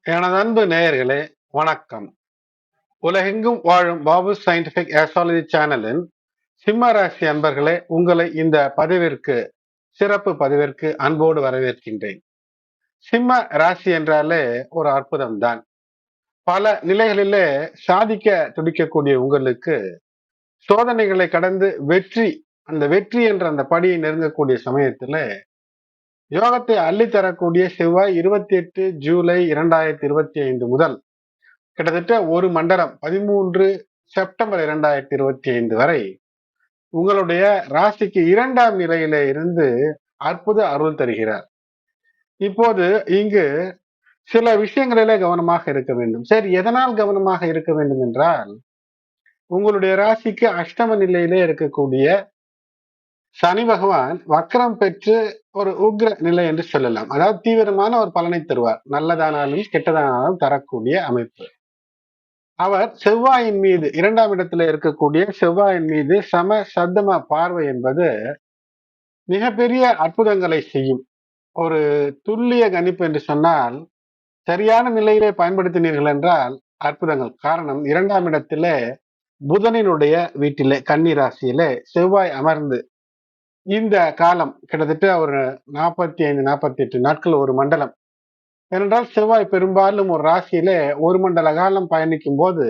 எனது அன்பு நேயர்களே, வணக்கம். உலகெங்கும் வாழும் பாபு சயின்டிபிக் ஆஸ்ட்ராலஜி சேனலின் சிம்ம ராசி அன்பர்களே, உங்களை இந்த சிறப்பு பதிவிற்கு அன்போடு வரவேற்கின்றேன். சிம்ம ராசி என்றாலே ஒரு அற்புதம் தான். பல நிலைகளிலே சாதிக்க துடிக்கக்கூடிய உங்களுக்கு சோதனைகளை கடந்து அந்த வெற்றி என்ற அந்த படியை நெருங்கக்கூடிய சமயத்துல யோகத்தை அள்ளித்தரக்கூடிய செவ்வாய் 28 ஜூலை 2025 முதல் கிட்டத்தட்ட ஒரு மண்டலம் 13 செப்டம்பர் 2025 வரை உங்களுடைய ராசிக்கு 2ஆம் நிலையில இருந்து அற்புத அருள் தருகிறார். இப்போது இங்கு சில விஷயங்களிலே கவனமாக இருக்க வேண்டும். சரி, எதனால் கவனமாக இருக்க வேண்டும் என்றால், உங்களுடைய ராசிக்கு அஷ்டம நிலையிலே இருக்கக்கூடிய சனி பகவான் வக்ரம் பெற்று ஒரு உக்ர நிலை என்று சொல்லலாம். அதாவது தீவிரமான ஒரு பலனை தருவார். நல்லதானாலும் கெட்டதானாலும் தரக்கூடிய அமைப்பு. அவர் செவ்வாயின் மீது 2ஆம் இடத்துல இருக்கக்கூடிய செவ்வாயின் மீது சம சத்தம பார்வை என்பது மிகப்பெரிய அற்புதங்களை செய்யும். ஒரு துல்லிய கணிப்பு என்று சொன்னால், சரியான நிலையிலே பயன்படுத்தினீர்கள் என்றால் அற்புதங்கள். காரணம், 2ஆம் இடத்திலே புதனினுடைய வீட்டிலே கன்னி ராசியிலே செவ்வாய் அமர்ந்து இந்த காலம் கிட்டத்தட்ட ஒரு 45-48 நாட்கள் ஒரு மண்டலம். ஏனென்றால் செவ்வாய் பெரும்பாலும் ஒரு ராசியிலே ஒரு மண்டல காலம் பயணிக்கும் போது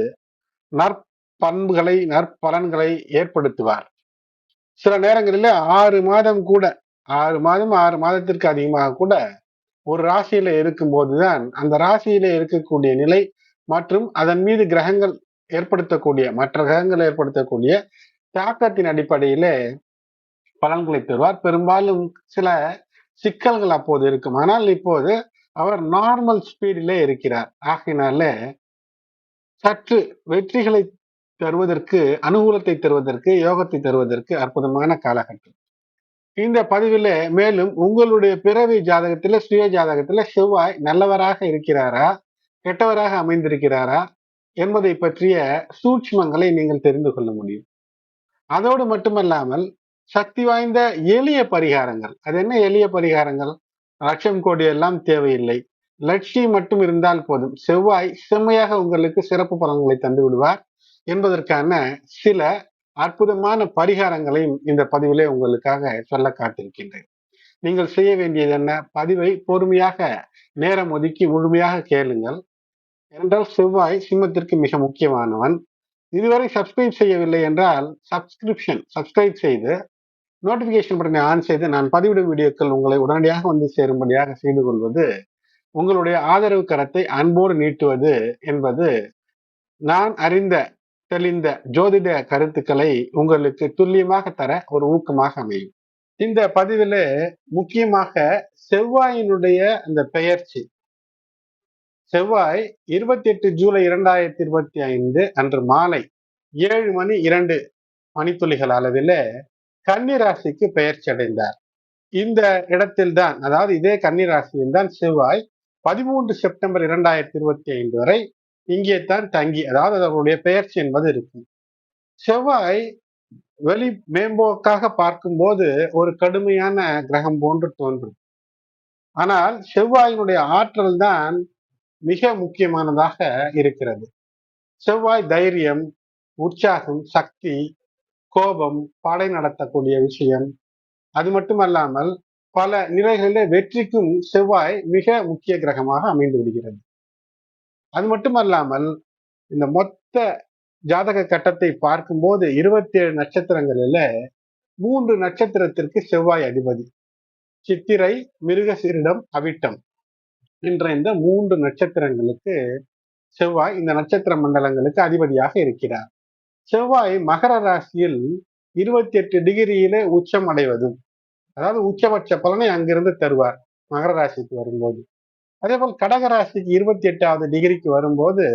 நற்பண்புகளை நற்பலன்களை ஏற்படுத்துவார். சில நேரங்களில் 6 மாதம் கூட 6 மாதம் 6 மாதத்திற்கு அதிகமாக கூட ஒரு ராசியில இருக்கும் போதுதான் அந்த ராசியில இருக்கக்கூடிய நிலை மற்றும் அதன் மீது கிரகங்கள் மற்ற கிரகங்கள் ஏற்படுத்தக்கூடிய தாக்கத்தின் அடிப்படையிலே பலன்களை தருவார். பெரும்பாலும் சில சிக்கல்கள் அப்போது இருக்கும். ஆனால் இப்போது அவர் நார்மல் ஸ்பீடிலே இருக்கிறார். ஆகையினால சற்று வெற்றிகளை தருவதற்கு, அனுகூலத்தை தருவதற்கு, யோகத்தை தருவதற்கு அற்புதமான காலகட்டம். இந்த பதிவில மேலும் உங்களுடைய பிறவி ஜாதகத்தில, சுய ஜாதகத்தில செவ்வாய் நல்லவராக இருக்கிறாரா, கெட்டவராக அமைந்திருக்கிறாரா என்பதை பற்றிய சூட்சுமங்களை நீங்கள் தெரிந்து கொள்ள முடியும். அதோடு மட்டுமல்லாமல் சக்தி வாய்ந்த எளிய பரிகாரங்கள். அது என்ன எளிய பரிகாரங்கள்? லட்சம் கோடி எல்லாம் தேவையில்லை. லட்சியம் மட்டும் இருந்தால் போதும். செவ்வாய் செம்மையாக உங்களுக்கு சிறப்பு பலன்களை தந்து விடுவார் என்பதற்கான சில அற்புதமான பரிகாரங்களையும் இந்த பதிவிலே உங்களுக்காக சொல்ல காத்திருக்கின்றேன். நீங்கள் செய்ய வேண்டியது என்ன? பதிவை பொறுமையாக நேரம் ஒதுக்கி முழுமையாக கேளுங்கள். என்றால் செவ்வாய் சிம்மத்திற்கு மிக முக்கியமானவன். இதுவரை சப்ஸ்கிரைப் செய்யவில்லை என்றால் சப்ஸ்கிரைப் செய்து நோட்டிபிகேஷன் பட்டனை ஆன் செய்து நான் பதிவிடும் வீடியோக்கள் உங்களை உடனடியாக வந்து சேரும்படியாக செய்து கொள்வது, உங்களுடைய ஆதரவு கரத்தை அன்போடு நீட்டுவது என்பது நான் அறிந்த தெளிந்த ஜோதிட கருத்துக்களை உங்களுக்கு துல்லியமாக தர ஒரு ஊக்கமாக அமையும். இந்த பதிவில் முக்கியமாக செவ்வாயினுடைய அந்த பெயர்ச்சி, செவ்வாய் 28 ஜூலை 2025 அன்று மாலை 7:02 மணித்துளிகள் அளவில் கன்னி ராசிக்கு பெயர்ச்சி அடைந்தார். இந்த இடத்தில்தான், அதாவது இதே கன்னி ராசியில் தான் செவ்வாய் 13 செப்டம்பர் 2025 வரை இங்கே தான் தங்கி, அதாவது அவருடைய பெயர்ச்சி என்பது இருக்கு. செவ்வாய் வெளி மேம்போக்காக பார்க்கும்போது ஒரு கடுமையான கிரகம் போன்று தோன்றும். ஆனால் செவ்வாயினுடைய ஆற்றல் தான் மிக முக்கியமானதாக இருக்கிறது. செவ்வாய் தைரியம், உற்சாகம், சக்தி, கோபம், படை நடத்தக்கூடிய விஷயம், அது மட்டுமல்லாமல் பல நிலைகளிலே வெற்றிக்கும் செவ்வாய் மிக முக்கிய கிரகமாக அமைந்து விடுகிறது. அது மட்டுமல்லாமல் இந்த மொத்த ஜாதக கட்டத்தை பார்க்கும்போது 27 நட்சத்திரங்களில 3 நட்சத்திரத்திற்கு செவ்வாய் அதிபதி. சித்திரை, மிருகசீரிடம், அவிட்டம் என்ற இந்த 3 நட்சத்திரங்களுக்கு செவ்வாய் இந்த நட்சத்திர மண்டலங்களுக்கு அதிபதியாக இருக்கிறார். செவ்வாய் மகர ராசியில் 28 டிகிரியிலே உச்சம் அடைவதும், அதாவது உச்சபட்ச பலனை அங்கிருந்து தருவார் மகர ராசிக்கு வரும்போது. அதே போல் கடக ராசிக்கு 28வது டிகிரிக்கு வரும்போது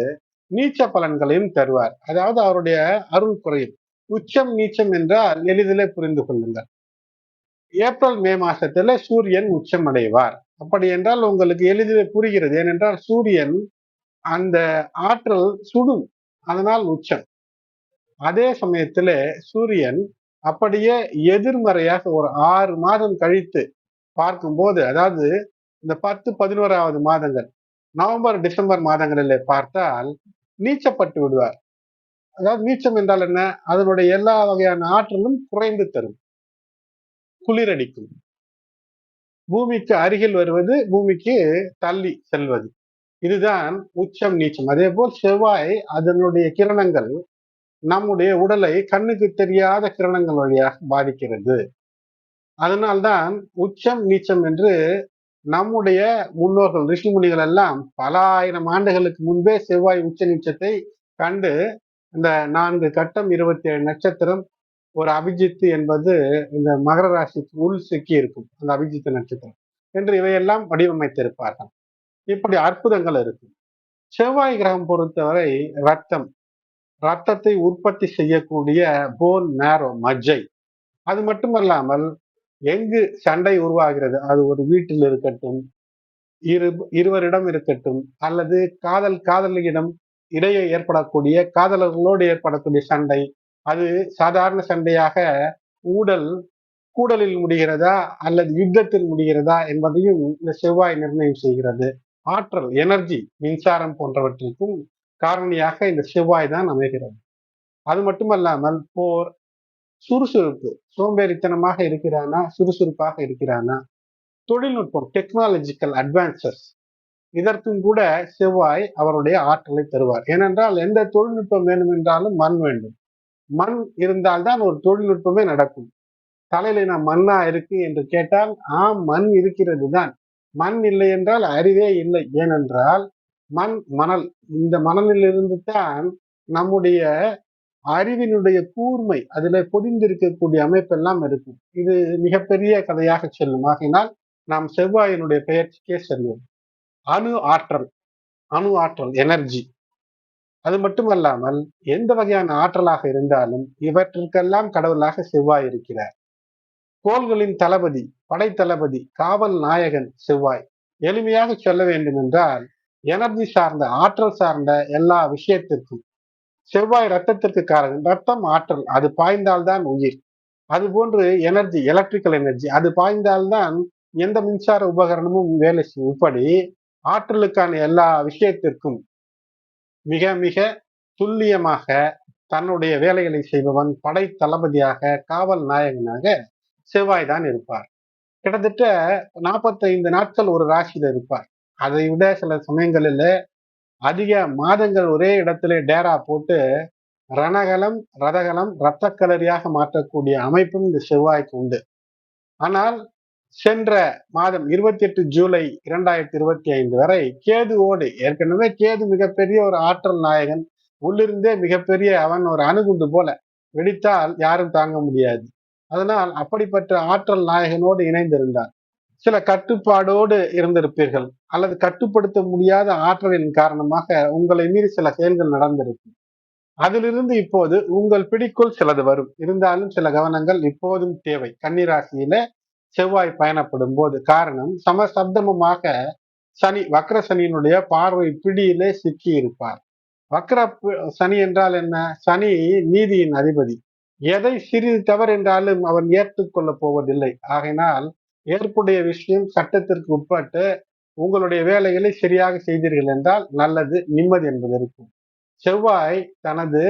நீச்ச பலன்களையும் தருவார். அதாவது அவருடைய அருள் குறையும். உச்சம் நீச்சம் என்றால் எளிதிலே புரிந்து கொள்ளுங்கள். ஏப்ரல் மே மாசத்துல சூரியன் உச்சம் அடைவார். அப்படி என்றால் உங்களுக்கு எளிதிலே புரிகிறது. ஏனென்றால் சூரியன் அந்த ஆற்றல் சுடும், அதனால் உச்சம். அதே சமயத்துல சூரியன் அப்படியே எதிர்மறையாக ஒரு 6 மாதம் கழித்து பார்க்கும்போது, அதாவது இந்த 10-11வது மாதங்கள் நவம்பர் டிசம்பர் மாதங்களிலே பார்த்தால் நீச்சப்பட்டு விடுவார். அதாவது நீச்சம் என்றால் என்ன? அதனுடைய எல்லா வகையான ஆற்றலும் குறைந்து தரும், குளிரடிக்கும். பூமிக்கு அருகில் வருவது, பூமிக்கு தள்ளி செல்வது, இதுதான் உச்சம் நீச்சம். அதே போல் செவ்வாய் அதனுடைய கிரணங்கள் நம்முடைய உடலை கண்ணுக்கு தெரியாத கிரணங்கள் வழியாக பாதிக்கிறது. அதனால்தான் உச்சம் நீச்சம் என்று நம்முடைய முன்னோர்கள் ரிஷிமுனிகள் எல்லாம் பல ஆயிரம் ஆண்டுகளுக்கு முன்பே செவ்வாய் உச்ச நீச்சத்தை கண்டு இந்த 4 கட்டம் 27 நட்சத்திரம் ஒரு அபிஜித்து என்பது இந்த மகர ராசிக்கு உள் சிக்கி இருக்கும் அந்த அபிஜித்து நட்சத்திரம் என்று இவையெல்லாம் வடிவமைத்திருப்பார்கள். இப்படி அற்புதங்கள் இருக்கு. செவ்வாய் கிரகம் பொறுத்தவரை ரத்தத்தை உற்பத்தி செய்யக்கூடிய போன் மேரோ மஜ்ஜை, அது மட்டுமல்லாமல் எங்கு சண்டை உருவாகிறது, அது ஒரு வீட்டில் இருக்கட்டும், இருவரிடம் இருக்கட்டும், அல்லது காதலியிடம் இடையே ஏற்படக்கூடிய காதலர்களோடு ஏற்படக்கூடிய சண்டை, அது சாதாரண சண்டையாக கூடலில் முடிகிறதா அல்லது யுத்தத்தில் முடிகிறதா என்பதையும் இந்த செவ்வாய் நிர்ணயம் செய்கிறது. ஆற்றல், எனர்ஜி, மின்சாரம் போன்றவற்றிற்கும் காரணியாக இந்த செவ்வாய் தான் அமைகிறது. அது மட்டுமல்லாமல் போர், சுறுசுறுப்பு, சோம்பேறித்தனமாக இருக்கிறானா, சுறுசுறுப்பாக இருக்கிறானா, தொழில்நுட்பம், டெக்னாலஜிக்கல் அட்வான்சஸ், இதற்கும் கூட செவ்வாய் அவருடைய ஆற்றலை தருவார். ஏனென்றால் எந்த தொழில்நுட்பம் வேண்டும் என்றாலும் மண் வேண்டும். மண் இருந்தால்தான் ஒரு தொழில்நுட்பமே நடக்கும். தலையில நான் மண்ணா இருக்கு என்று கேட்டால், ஆம், மண் இருக்கிறது தான். மண் இல்லை என்றால் அறிவே இல்லை. ஏனென்றால் மணல், இந்த மணலிலிருந்து தான் நம்முடைய அறிவினுடைய கூர்மை, அதில் பொதிந்திருக்கக்கூடிய அமைப்பெல்லாம் இருக்கும். இது மிகப்பெரிய கதையாக செல்லும். ஆகினால் நாம் செவ்வாயினுடைய பெயர்ச்சிக்கே செல்வோம். அணு ஆற்றல் எனர்ஜி. அது மட்டுமல்லாமல் எந்த வகையான ஆற்றலாக இருந்தாலும் இவற்றிற்கெல்லாம் கடவுளாக செவ்வாய் இருக்கிறார். கோள்களின் தளபதி, படை தளபதி, காவல் நாயகன் செவ்வாய். எளிமையாக சொல்ல வேண்டும் என்றால் எனர்ஜி சார்ந்த, ஆற்றல் சார்ந்த எல்லா விஷயத்திற்கும் செவ்வாய் ரத்தத்திற்கு காரகன். ரத்தம் ஆற்றல், அது பாய்ந்தால்தான் உயிர். அதுபோன்று எனர்ஜி, எலக்ட்ரிக்கல் எனர்ஜி, அது பாய்ந்தால்தான் எந்த மின்சார உபகரணமும் வேலை செய்யும். இப்படி ஆற்றலுக்கான எல்லா விஷயத்திற்கும் மிக மிக துல்லியமாக தன்னுடைய வேலைகளை செய்பவன், படை தளபதியாக, காவல் நாயகனாக செவ்வாய் தான் இருப்பார். கிட்டத்தட்ட 45 நாட்கள் ஒரு ராசியில இருப்பார். அதை விட சில சமயங்களில் அதிக மாதங்கள் ஒரே இடத்துல டேரா போட்டு ரணகலம், ரதகலம், இரத்த களரியாக மாற்றக்கூடிய அமைப்பும் இந்த செவ்வாய்க்கு உண்டு. ஆனால் சென்ற மாதம் 28 ஜூலை 2025 வரை கேதுவோடு, ஏற்கனவே கேது மிகப்பெரிய ஒரு ஆற்றல் நாயகன், உள்ளிருந்தே மிகப்பெரிய அவன் ஒரு அணுகுண்டு போல, வெடித்தால் யாரும் தாங்க முடியாது. அதனால் அப்படிப்பட்ட ஆற்றல் நாயகனோடு இணைந்திருந்தார். சில கட்டுப்பாடோடு இருந்திருப்பீர்கள், அல்லது கட்டுப்படுத்த முடியாத ஆற்றலின் காரணமாக உங்களை மீறி சில செயல்கள் நடந்திருக்கும். அதிலிருந்து இப்போது உங்கள் பிடிக்குள் சிலது வரும். இருந்தாலும் சில கவனங்கள் இப்போதும் தேவை. கன்னிராசியில செவ்வாய் பயணப்படும் போது. காரணம், சமசப்தமமாக சனி, வக்ர சனியினுடைய பார்வை பிடியிலே சிக்கி இருப்பார். வக்ர சனி என்றால் என்ன? சனி நீதியின் அதிபதி. எதை சிறிது தவறு என்றாலும் அவன் ஏற்றுக்கொள்ளப் போவதில்லை. ஆகையினால் ஏற்புடைய விஷயம் சட்டத்திற்கு உட்பட்டு உங்களுடைய வேலைகளை சரியாக செய்தீர்கள் என்றால் நல்லது, நிம்மதி என்பது இருக்கும். செவ்வாய் தனது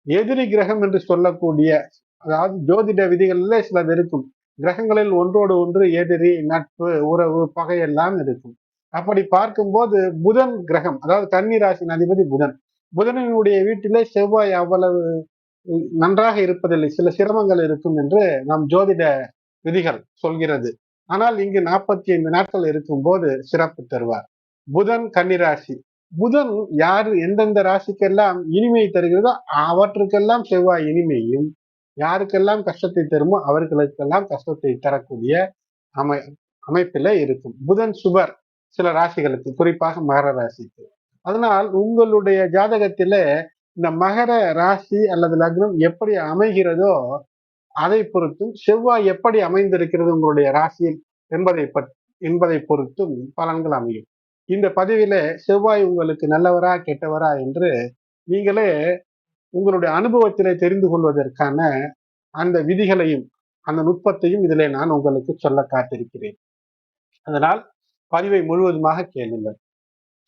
எதிரி கிரகம் என்று சொல்லக்கூடிய, அதாவது ஜோதிட விதிகளிலே சிலது இருக்கும். கிரகங்களில் ஒன்றோடு ஒன்று எதிரி, நட்பு, உறவு, பகை எல்லாம் இருக்கும். அப்படி பார்க்கும்போது புதன் கிரகம், அதாவது கன்னி ராசியின் அதிபதி புதன், புதனினுடைய வீட்டிலே செவ்வாய் அவ்வளவு நன்றாக இருப்பதில்லை. சில சிரமங்கள் இருக்கும் என்று நம் ஜோதிட விதிகள் சொல்கிறது. ஆனால் இங்கு 45 நாட்கள் இருக்கும் போது சிறப்பு தருவார். புதன் கன்னிராசி. புதன் யாரு எந்தெந்த ராசிக்கெல்லாம் இனிமை தருகிறதோ அவற்றுக்கெல்லாம் செவ்வாய் இனிமையும், யாருக்கெல்லாம் கஷ்டத்தை தருமோ அவர்களுக்கெல்லாம் கஷ்டத்தை தரக்கூடிய அமைப்பில இருக்கும். புதன் சுபர் சில ராசிகளுக்கு, குறிப்பாக மகர ராசிக்கு. அதனால் உங்களுடைய ஜாதகத்திலே இந்த மகர ராசி அல்லது லக்னம் எப்படி அமைகிறதோ அதை பொறுத்தும், செவ்வாய் எப்படி அமைந்திருக்கிறது உங்களுடைய ராசியில் என்பதை பொறுத்தும் பலன்கள் அமையும். இந்த பதிவிலே செவ்வாய் உங்களுக்கு நல்லவரா கெட்டவரா என்று நீங்களே உங்களுடைய அனுபவத்திலே தெரிந்து கொள்வதற்கான அந்த விதிகளையும் அந்த நுட்பத்தையும் இதிலே நான் உங்களுக்கு சொல்ல காத்திருக்கிறேன். அதனால் பதிவை முழுவதுமாக கேளுங்கள்.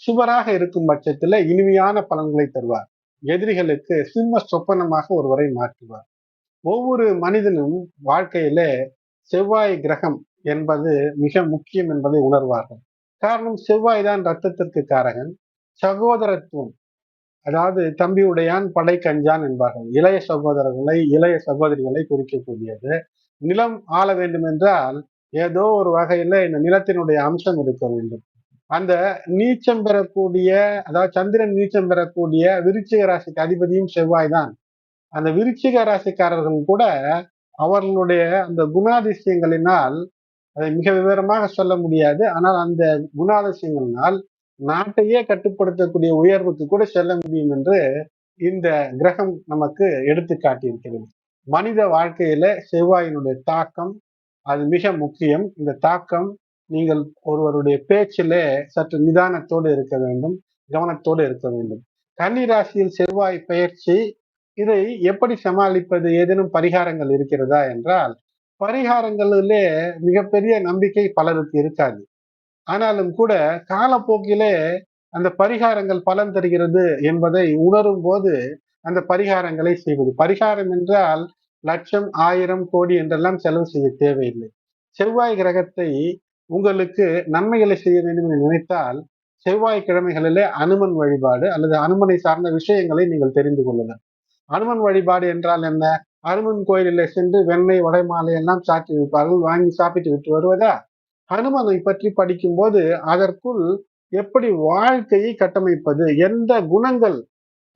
சுவராக இருக்கும் பட்சத்துல இனிமையான பலன்களை தருவார். எதிரிகளுக்கு சிம்ம சொப்பனமாக ஒருவரை மாற்றுவார். ஒவ்வொரு மனிதனும் வாழ்க்கையில செவ்வாய் கிரகம் என்பது மிக முக்கியம் என்பதை உணர்வார்கள். காரணம் செவ்வாய் தான் ரத்தத்திற்கு காரகன். சகோதரத்துவம், அதாவது தம்பி உடையான் படை கஞ்சான் என்பார்கள். இளைய சகோதரர்களை, இளைய சகோதரிகளை குறிக்கக்கூடியது. நிலம் ஆள வேண்டும் என்றால் ஏதோ ஒரு வகையில இந்த நிலத்தினுடைய அம்சம் இருக்க வேண்டும். அந்த நீச்சம் பெறக்கூடிய, அதாவது சந்திரன் நீச்சம் பெறக்கூடிய விருச்சிக ராசிக்கு அதிபதியும் செவ்வாய் தான். அந்த விருச்சிக ராசிக்காரர்கள் கூட அவர்களுடைய அந்த குணாதிசயங்களினால், அதை மிக விவரமாக சொல்ல முடியாது, ஆனால் அந்த குணாதிசயங்களினால் நாட்டையே கட்டுப்படுத்தக்கூடிய உயர்வுக்கு கூட செல்ல முடியும் என்று இந்த கிரகம் நமக்கு எடுத்து காட்டியிருக்கிறது. மனித வாழ்க்கையில செவ்வாயினுடைய தாக்கம் அது மிக முக்கியம். இந்த தாக்கம் நீங்கள் ஒருவருடைய பேச்சிலே சற்று நிதானத்தோடு இருக்க வேண்டும், கவனத்தோடு இருக்க வேண்டும். கன்னி ராசியில் செவ்வாய் பெயர்ச்சி, இதை எப்படி சமாளிப்பது? ஏதேனும் பரிகாரங்கள் இருக்கிறதா என்றால், பரிகாரங்களிலே மிகப்பெரிய நம்பிக்கை பலருக்கு இருக்காது. ஆனாலும் கூட காலப்போக்கிலே அந்த பரிகாரங்கள் பலன் தருகிறது என்பதை உணரும் போது அந்த பரிகாரங்களை செய்வது. பரிகாரம் என்றால் லட்சம், ஆயிரம், கோடி என்றெல்லாம் செலவு செய்ய தேவையில்லை. செவ்வாய் கிரகத்தை உங்களுக்கு நன்மைகளை செய்ய வேண்டும் என்று நினைத்தால், செவ்வாய் கிழமைகளிலே அனுமன் வழிபாடு அல்லது அனுமனை சார்ந்த விஷயங்களை நீங்கள் தெரிந்து கொள்ளுங்கள். அனுமன் வழிபாடு என்றால் என்ன? அனுமன் கோயிலில் சென்று வெண்ணெய், வடை, மாலை எல்லாம் சாற்றி வைப்பார்கள். வாங்கி சாப்பிட்டு விட்டு வருவதா? ஹனுமனை பற்றி படிக்கும் போது அதற்குள் எப்படி வாழ்க்கையை கட்டமைப்பது, எந்த குணங்கள்,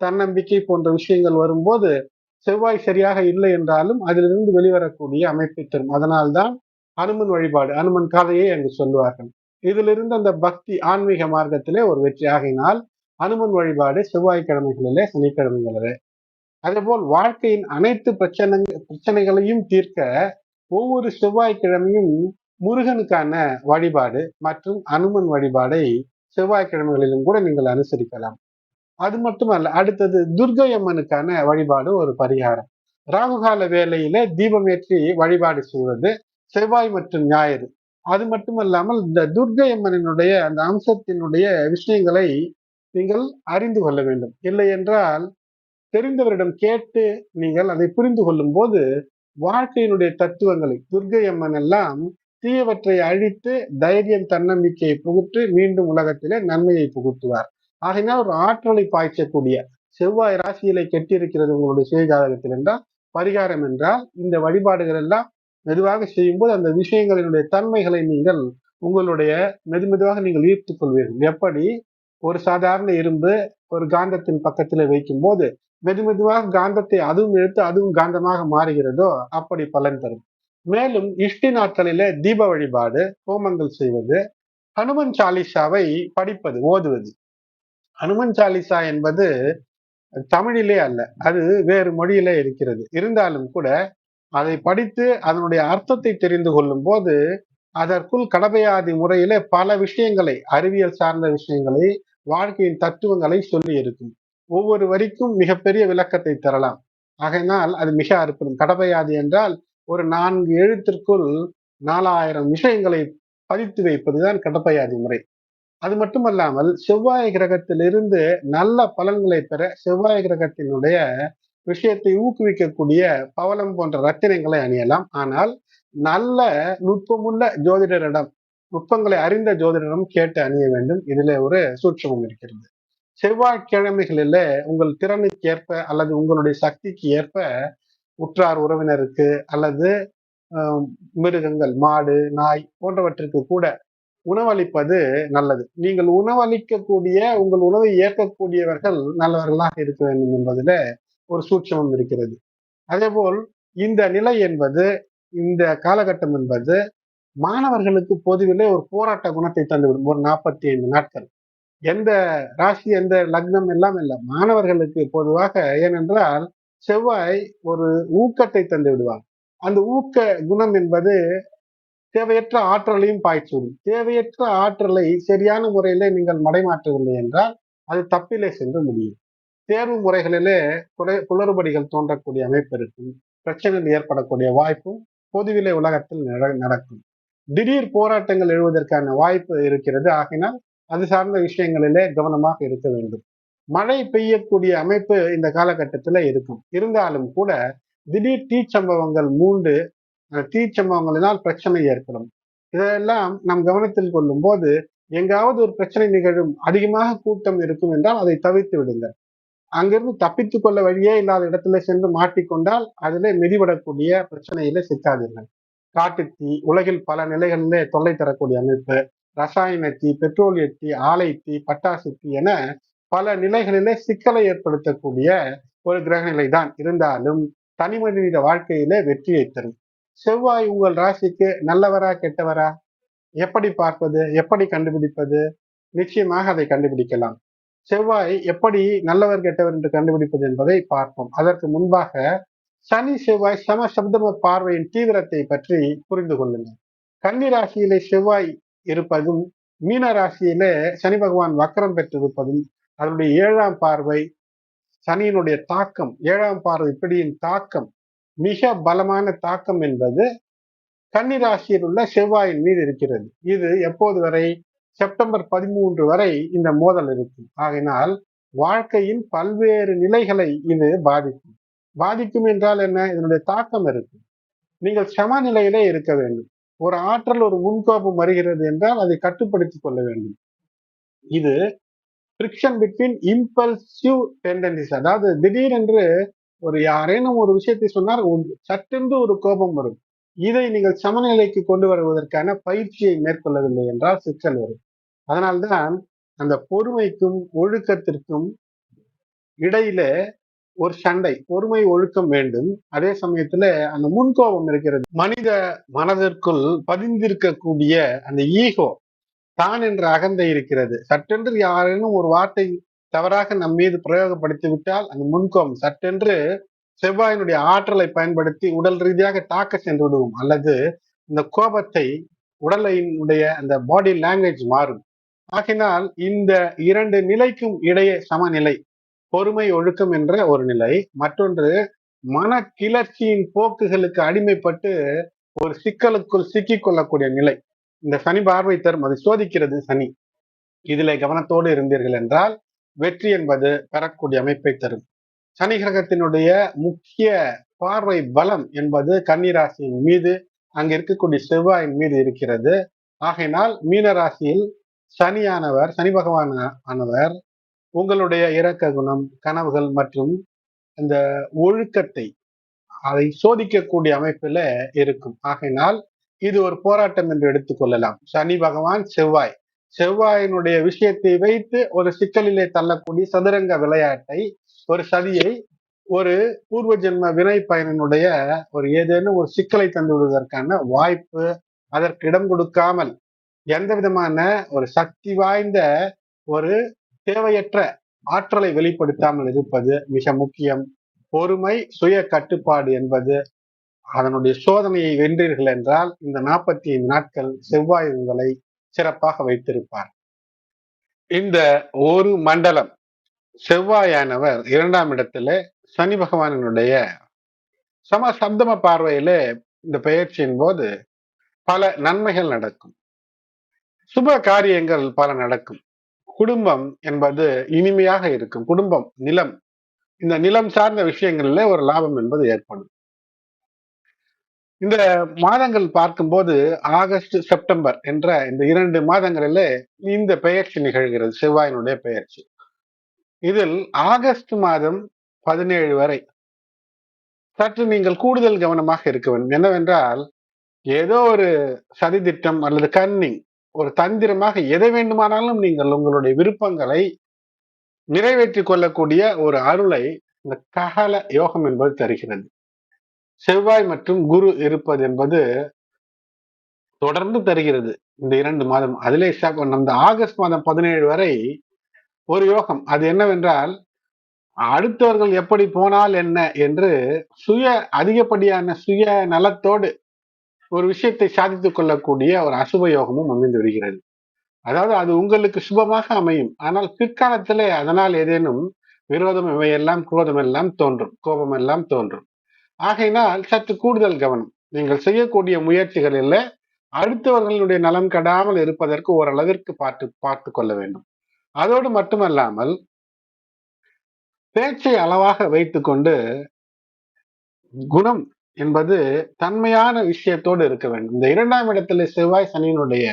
தன்னம்பிக்கை போன்ற விஷயங்கள் வரும்போது செவ்வாய் சரியாக இல்லை என்றாலும் அதிலிருந்து வெளிவரக்கூடிய அமைப்பை தரும். அதனால்தான் அனுமன் வழிபாடு, அனுமன் கதையை அங்கு சொல்லுவார்கள். இதிலிருந்து அந்த பக்தி ஆன்மீக மார்க்கத்திலே ஒரு வெற்றி ஆகினால் அனுமன் வழிபாடு செவ்வாய்க்கிழமைகளிலே, சனிக்கிழமைகளிலே. அதேபோல் வாழ்க்கையின் அனைத்து பிரச்சனைகளையும் தீர்க்க ஒவ்வொரு செவ்வாய்க்கிழமையும் முருகனுக்கான வழிபாடு மற்றும் அனுமன் வழிபாடை செவ்வாய்க்கிழமைகளிலும் கூட நீங்கள் அனுசரிக்கலாம். அது மட்டுமல்ல, அடுத்தது துர்க்கை அம்மனுக்கான வழிபாடு ஒரு பரிகாரம். ராகுகால வேளையில தீபமேற்றி வழிபாடு செய்வது செவ்வாய் மற்றும் ஞாயிறு. அது மட்டுமல்லாமல் இந்த துர்க்கை அம்மனினுடைய அந்த அம்சத்தினுடைய விஷயங்களை நீங்கள் அறிந்து கொள்ள வேண்டும். இல்லை என்றால் தெரிந்தவரிடம் கேட்டு நீங்கள் அதை புரிந்து கொள்ளும் போது வாழ்க்கையினுடைய தத்துவங்களை, துர்க்கை அம்மன் எல்லாம் தீயவற்றை அழித்து தைரியம், தன்னம்பிக்கையை புகுத்து மீண்டும் உலகத்திலே நன்மையை புகுத்துவார். ஆகையினால் ஒரு ஆற்றலை பாய்ச்சக்கூடிய செவ்வாய் ராசியிலே கெட்டிருக்கிறது உங்களுடைய சுய ஜாதகத்தில் என்றால், பரிகாரம் என்றால் இந்த வழிபாடுகள் எல்லாம் மெதுவாக செய்யும்போது அந்த விஷயங்களினுடைய தன்மைகளை நீங்கள் உங்களுடைய மெதுவாக நீங்கள் ஈர்த்துக் கொள்வீர்கள். எப்படி ஒரு சாதாரண இரும்பு ஒரு காந்தத்தின் பக்கத்தில் வைக்கும் போது மெதுவாக காந்தத்தை அதுவும் எடுத்து அதுவும் காந்தமாக மாறுகிறதோ அப்படி பலன் தரும். மேலும் இஷ்டி நாட்களிலே தீப வழிபாடு, ஹோமங்கள் செய்வது, ஹனுமன் சாலிசாவை படிப்பது, ஓதுவது. ஹனுமன் சாலிசா என்பது தமிழிலே அல்ல, அது வேறு மொழியிலே இருக்கிறது. இருந்தாலும் கூட அதை படித்து அதனுடைய அர்த்தத்தை தெரிந்து கொள்ளும் போது அதற்குள் கடமையாதி முறையிலே பல விஷயங்களை, அறிவியல் சார்ந்த விஷயங்களை, வாழ்க்கையின் தத்துவங்களை சொல்லி இருக்கும். ஒவ்வொரு வரிக்கும் மிகப்பெரிய விளக்கத்தை தரலாம். ஆகையினால் அது மிக அற்புதம். கடமையாதி என்றால் ஒரு 4 எழுத்திற்குள் 4000 விஷயங்களை பதித்து வைப்பதுதான் கடப்பையாதி முறை. அது மட்டுமல்லாமல் செவ்வாய் கிரகத்திலிருந்து நல்ல பலன்களை பெற செவ்வாய் கிரகத்தினுடைய விஷயத்தை ஊக்குவிக்கக்கூடிய பவளம் போன்ற ரத்தினங்களை அணியலாம். ஆனால் நல்ல நுட்பமுள்ள ஜோதிடரிடம், நுட்பங்களை அறிந்த ஜோதிடரிடம் கேட்டு அணிய வேண்டும். இதிலே ஒரு சூட்சமம் இருக்கிறது. செவ்வாய்க்கிழமைகளில உங்கள் திறனுக்கு ஏற்ப அல்லது உங்களுடைய சக்திக்கு ஏற்ப உற்றார் உறவினருக்கு அல்லது மிருகங்கள், மாடு, நாய் போன்றவற்றிற்கு கூட உணவளிப்பது நல்லது. நீங்கள் உணவளிக்கக்கூடிய, உங்கள் உணவை ஏற்கக்கூடியவர்கள் நல்லவர்களாக இருக்க வேண்டும் என்பதில ஒரு சூட்சமம் இருக்கிறது. அதேபோல் இந்த நிலை என்பது, இந்த காலகட்டம் என்பது மாணவர்களுக்கு பொதுவிலே ஒரு போராட்ட குணத்தை தந்துவிடும். ஒரு 45 நாட்கள் எந்த ராசி, எந்த லக்னம் எல்லாம் இல்லை, மாணவர்களுக்கு பொதுவாக. ஏனென்றால் செவ்வாய் ஒரு ஊக்கத்தை தந்து விடுவார். அந்த ஊக்க குணம் என்பது தேவையற்ற ஆற்றலையும் பாய்ச்சிவிடும். தேவையற்ற ஆற்றலை சரியான முறையிலே நீங்கள் மடைமாற்றவில்லை என்றால் அது தப்பிலே சென்று முடியும். தேர்வு முறைகளிலே குளறுபடிகள் தோன்றக்கூடிய அமைப்பு இருக்கும். பிரச்சனைகள் ஏற்படக்கூடிய வாய்ப்பும் பொதுவிலே உலகத்தில் நடக்கும். திடீர் போராட்டங்கள் எழுவதற்கான வாய்ப்பு இருக்கிறது. ஆகினால் அது சார்ந்த விஷயங்களிலே கவனமாக இருக்க வேண்டும். மழை பெய்யக்கூடிய அமைப்பு இந்த காலகட்டத்துல இருக்கும். இருந்தாலும் கூட திடீர் தீச்சம்பவங்கள் மூண்டு தீச்சம்பவங்களினால் பிரச்சனை ஏற்படும். இதெல்லாம் நாம் கவனத்தில் கொள்ளும் போது எங்காவது ஒரு பிரச்சனை நிகழும், அதிகமாக கூட்டம் இருக்கும் என்றால் அதை தவிர்த்து விடுங்கள். அங்கிருந்து தப்பித்துக் கொள்ள வழியே இல்லாத இடத்துல சென்று மாட்டிக்கொண்டால் அதிலே மிதிபடக்கூடிய பிரச்சனையில சிக்காதீர்கள். காட்டுத்தீ உலகில் பல நிலைகளிலே தொல்லை தரக்கூடிய அமைப்பு, ரசாயன தீ, பெட்ரோலிய தீ, ஆலை தீ, பட்டாசு தீ என பல நிலைகளிலே சிக்கலை ஏற்படுத்தக்கூடிய ஒரு கிரகநிலை தான். இருந்தாலும் தனி மனித வாழ்க்கையிலே வெற்றியை தரும். செவ்வாய் உங்கள் ராசிக்கு நல்லவரா கெட்டவரா? எப்படி பார்ப்பது? எப்படி கண்டுபிடிப்பது? நிச்சயமாக அதை கண்டுபிடிக்கலாம். செவ்வாய் எப்படி நல்லவர் கெட்டவர் என்று கண்டுபிடிப்பது என்பதை பார்ப்போம். அதற்கு முன்பாக சனி செவ்வாய் சமசப்தம பார்வையின் தீவிரத்தை பற்றி புரிந்து கொள்ளுங்கள். கன்னி ராசியிலே செவ்வாய் இருப்பதும், மீன ராசியிலே சனி பகவான் வக்கரம் பெற்றிருப்பதும், அதனுடைய 7ஆம் பார்வை, சனியினுடைய தாக்கம், 7ஆம் பார்வை பிடியின் தாக்கம், மிக பலமான தாக்கம் என்பது கன்னி ராசியில் உள்ள செவ்வாயின் மீது இருக்கிறது. இது எப்போது வரை? செப்டம்பர் 13 வரை இந்த மோதல் இருக்கும். ஆகையினால் வாழ்க்கையின் பல்வேறு நிலைகளை இது பாதிக்கும். பாதிக்கும் என்றால் என்ன? இதனுடைய தாக்கம் இருக்கும். நீங்கள் சமநிலையிலே இருக்க வேண்டும். ஒரு ஆற்றல், ஒரு முன்கோபம் வருகிறது என்றால் அதை கட்டுப்படுத்திக் கொள்ள வேண்டும். இது ஃபிரிக்ஷன் பிட்வீன் இம்பல்சிவ் டெண்டன்சிஸ், அதாவது திடீரென்று ஒரு யாரேனும் ஒரு விஷயத்தை சொன்னால் சட்டென்று ஒரு கோபம் வரும். இதை நீங்கள் சமநிலைக்கு கொண்டு வருவதற்கான பயிற்சியை மேற்கொள்ளவில்லை என்றால் சிக்கல் வரும். அதனால்தான் அந்த பொறுமைக்கும் ஒழுக்கத்திற்கும் இடையில ஒரு சண்டை. பொறுமை ஒழுக்கம் வேண்டும், அதே சமயத்துல அந்த முன்கோபம் இருக்கிறது. மனித மனதிற்குள் பதிந்திருக்கக்கூடிய அந்த ஈகோ, தான் என்ற அகந்தை இருக்கிறது. சட்டென்று யாரேனும் ஒரு வார்த்தை தவறாக நம் மீது பிரயோகப்படுத்தி விட்டால் அந்த முன்கோபம் சட்டென்று செவ்வாயினுடைய ஆற்றலை பயன்படுத்தி உடல் ரீதியாக தாக்க சென்று விடுவோம். அல்லது இந்த கோபத்தை உடலினுடைய அந்த பாடி லாங்குவேஜ் மாறும். ஆகினால் இந்த 2 நிலைக்கும் இடையே சமநிலை, பொறுமை ஒழுக்கம் என்ற ஒரு நிலை, மற்றொன்று மன கிளர்ச்சியின் போக்குகளுக்கு அடிமைப்பட்டு ஒரு சிக்கலுக்குள் சிக்கிக் கொள்ளக்கூடிய நிலை. இந்த சனி பார்வை தரும், அதை சோதிக்கிறது சனி. இதிலே கவனத்தோடு இருந்தீர்கள் என்றால் வெற்றி என்பது பெறக்கூடிய அமைப்பை தரும். சனி கிரகத்தினுடைய முக்கிய பார்வை பலம் என்பது கன்னிராசியின் மீது, அங்க இருக்கக்கூடிய செவ்வாயின் மீது இருக்கிறது. ஆகையினால் மீன ராசியில் சனியானவர், சனி பகவான் ஆனவர் உங்களுடைய இரக்க குணம், கனவுகள் மற்றும் அந்த ஒழுக்கத்தை அதை சோதிக்கக்கூடிய அமைப்புல இருக்கும். ஆகையினால் இது ஒரு போராட்டம் என்று எடுத்துக்கொள்ளலாம். சனி பகவான் செவ்வாய், செவ்வாயினுடைய விஷயத்தை வைத்து ஒரு சிக்கலிலே தள்ளக்கூடிய சதுரங்க விளையாட்டை, ஒரு சதியை, ஒரு பூர்வ ஜென்ம வினை பயனினுடைய ஒரு ஏதேனும் ஒரு சிக்கலை தந்து விடுவதற்கான வாய்ப்பு, அதற்கு இடம் கொடுக்காமல் எந்த விதமான ஒரு சக்தி வாய்ந்த ஒரு தேவையற்ற ஆற்றலை வெளிப்படுத்தாமல் இருப்பது மிக முக்கியம். பொறுமை, சுய கட்டுப்பாடு என்பது அதனுடைய சோதனையை வென்றீர்கள் என்றால் இந்த 45 நாட்கள் செவ்வாய் உங்களை சிறப்பாக வைத்திருப்பார். இந்த ஒரு மண்டலம் செவ்வாயானவர் 2ஆம் இடத்திலே சனி பகவானினுடைய சமசப்தம பார்வையிலே இந்த பெயர்ச்சியின் போது பல நன்மைகள் நடக்கும், சுப காரியங்கள் பல நடக்கும். குடும்பம் என்பது இனிமையாக இருக்கும். குடும்பம், நிலம், இந்த நிலம் சார்ந்த விஷயங்கள்ல ஒரு லாபம் என்பது ஏற்படும். இந்த மாதங்கள் பார்க்கும்போது ஆகஸ்ட், செப்டம்பர் என்ற இந்த 2 மாதங்களிலே இந்த பெயர்ச்சி நிகழ்கிறது, செவ்வாயினுடைய பெயர்ச்சி. இதில் ஆகஸ்ட் மாதம் 17 வரை சற்று நீங்கள் கூடுதல் கவனமாக இருக்க வேண்டும். என்னவென்றால், ஏதோ ஒரு சதித்திட்டம் அல்லது கன்னிங், ஒரு தந்திரமாக எதை வேண்டுமானாலும் நீங்கள் உங்களுடைய விருப்பங்களை நிறைவேற்றிக் கொள்ளக்கூடிய ஒரு அருளை இந்த ககல யோகம் என்பது தருகிறது. செவ்வாய் மற்றும் குரு இருப்பது என்பது தொடர்ந்து தருகிறது இந்த 2 மாதம். அதிலே அந்த ஆகஸ்ட் மாதம் 17 வரை ஒரு யோகம். அது என்னவென்றால், அடுத்தவர்கள் எப்படி போனால் என்ன என்று அதிகப்படியான சுய நலத்தோடு ஒரு விஷயத்தை சாதித்துக் கொள்ளக்கூடிய ஒரு அசுப யோகமும் அமைந்து விடுகிறது. அதாவது அது உங்களுக்கு சுபமாக அமையும். ஆனால் பிற்காலத்திலே அதனால் ஏதேனும் விரோதம், இவையெல்லாம் குரோதம் எல்லாம் தோன்றும், கோபம் எல்லாம் தோன்றும். ஆகையினால் சற்று கூடுதல் கவனம். நீங்கள் செய்யக்கூடிய முயற்சிகளில் அடுத்தவர்களுடைய நலம் கெடாமல் இருப்பதற்கு ஓரளவிற்கு பார்த்து கொள்ள வேண்டும். அதோடு மட்டுமல்லாமல் பேச்சை அளவாக வைத்துக்கொண்டு குணம் என்பது தன்மையான விஷயத்தோடு இருக்க வேண்டும். இந்த 2ஆம் இடத்துல செவ்வாய் சனியினுடைய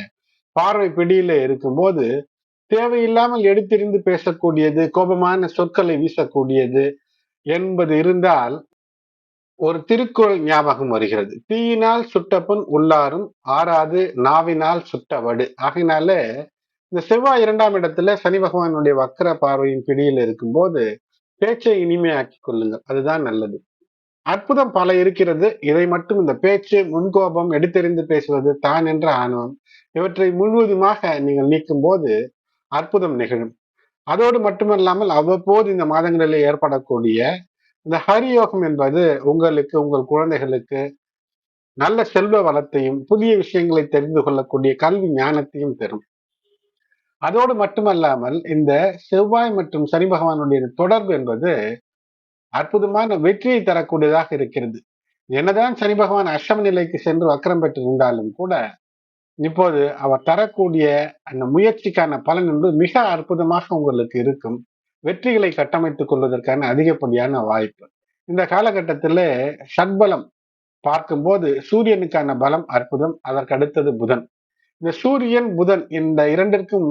பார்வை பிடியில இருக்கும்போது தேவையில்லாமல் எடுத்தெறிந்து பேசக்கூடியது, கோபமான சொற்களை வீசக்கூடியது என்பது இருந்தால் ஒரு திருக்குறள் ஞாபகம் வருகிறது. தீயினால் சுட்ட புண் உள்ளாரும் ஆறாது நாவினால் சுட்ட வடு. ஆகையினால இந்த செவ்வாய் 2ஆம் இடத்துல சனி பகவானுடைய வக்கர பார்வையின் பிடியில் இருக்கும்போது பேச்சை இனிமையாக்கி கொள்ளுங்கள். அதுதான் நல்லது. அற்புதம் பல இருக்கிறது. இதை மட்டும் இந்த பேச்சு, முன்கோபம், எடுத்தெறிந்து பேசுவது, தான் என்ற ஆணவம் இவற்றை முழுவதுமாக நீங்கள் நீக்கும் போது அற்புதம் நிகழும். அதோடு மட்டுமல்லாமல் அவ்வப்போது இந்த மாதங்களில் ஏற்படக்கூடிய இந்த ஹரியோகம் என்பது உங்களுக்கு, உங்கள் குழந்தைகளுக்கு நல்ல செல்வ வளத்தையும் புதிய விஷயங்களை தெரிந்து கொள்ளக்கூடிய கல்வி ஞானத்தையும் தரும். அதோடு மட்டுமல்லாமல் இந்த செவ்வாய் மற்றும் சனி பகவானுடைய தொடர்பு என்பது அற்புதமான வெற்றியை தரக்கூடியதாக இருக்கிறது. என்னதான் சனி பகவான் அஷ்டம நிலைக்கு சென்று வக்கரம் பெற்றிருந்தாலும் கூட இப்போது அவர் தரக்கூடிய அந்த முயற்சிக்கான பலன் என்பது மிக அற்புதமாக உங்களுக்கு இருக்கும். வெற்றிகளை கட்டமைத்துக் கொள்வதற்கான அதிகப்படியான வாய்ப்பு. இந்த காலகட்டத்தில் ஷட்பலம் பார்க்கும்போது சூரியனுக்கான பலம் அற்புதம். அதற்கு அடுத்தது புதன். இந்த சூரியன் புதன் இந்த இரண்டிற்கும்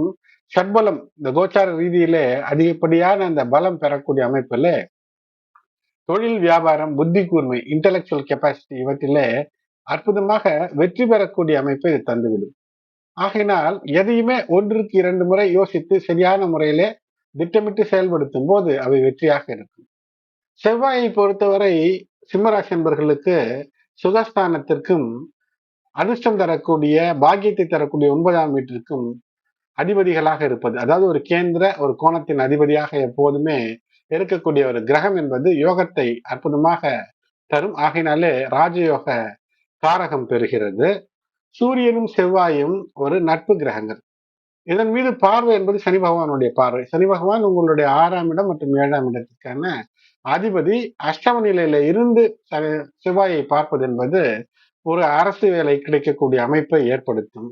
ஷட்பலம் இந்த கோச்சார ரீதியிலே அதிகப்படியான அந்த பலம் பெறக்கூடிய அமைப்புல தொழில், வியாபாரம், புத்தி கூர்மை, இன்டலெக்சுவல் கெப்பாசிட்டி இவற்றிலே அற்புதமாக வெற்றி பெறக்கூடிய அமைப்பை இது தந்துவிடும். ஆகையினால் எதையுமே 1க்கு 2 முறை யோசித்து சரியான முறையிலே திட்டமிட்டு செயல்படுத்தும் போது அவை வெற்றியாக இருக்கும். செவ்வாயை பொறுத்தவரை சிம்மராசி என்பர்களுக்கு சுகஸ்தானத்திற்கும் அதிர்ஷ்டம் தரக்கூடிய பாக்கியத்தை தரக்கூடிய 9ஆம் வீட்டிற்கும் அதிபதிகளாக இருப்பது, அதாவது ஒரு கேந்திர ஒரு கோணத்தின் அதிபதியாக எப்போதுமே இருக்கக்கூடிய ஒரு கிரகம் என்பது யோகத்தை அற்புதமாக தரும். ஆகையினாலே ராஜயோக காரகம் பெறுகிறது. சூரியனும் செவ்வாயும் ஒரு நட்பு கிரகங்கள். இதன் மீது பார்வை என்பது சனி பகவானுடைய பார்வை. சனி பகவான் உங்களுடைய 6ஆம் இடம் மற்றும் 7ஆம் இடத்திற்கான அதிபதி. அஷ்டம நிலையில இருந்து செவ்வாயை பார்ப்பது என்பது ஒரு அரசு வேலை கிடைக்கக்கூடிய அமைப்பை ஏற்படுத்தும்.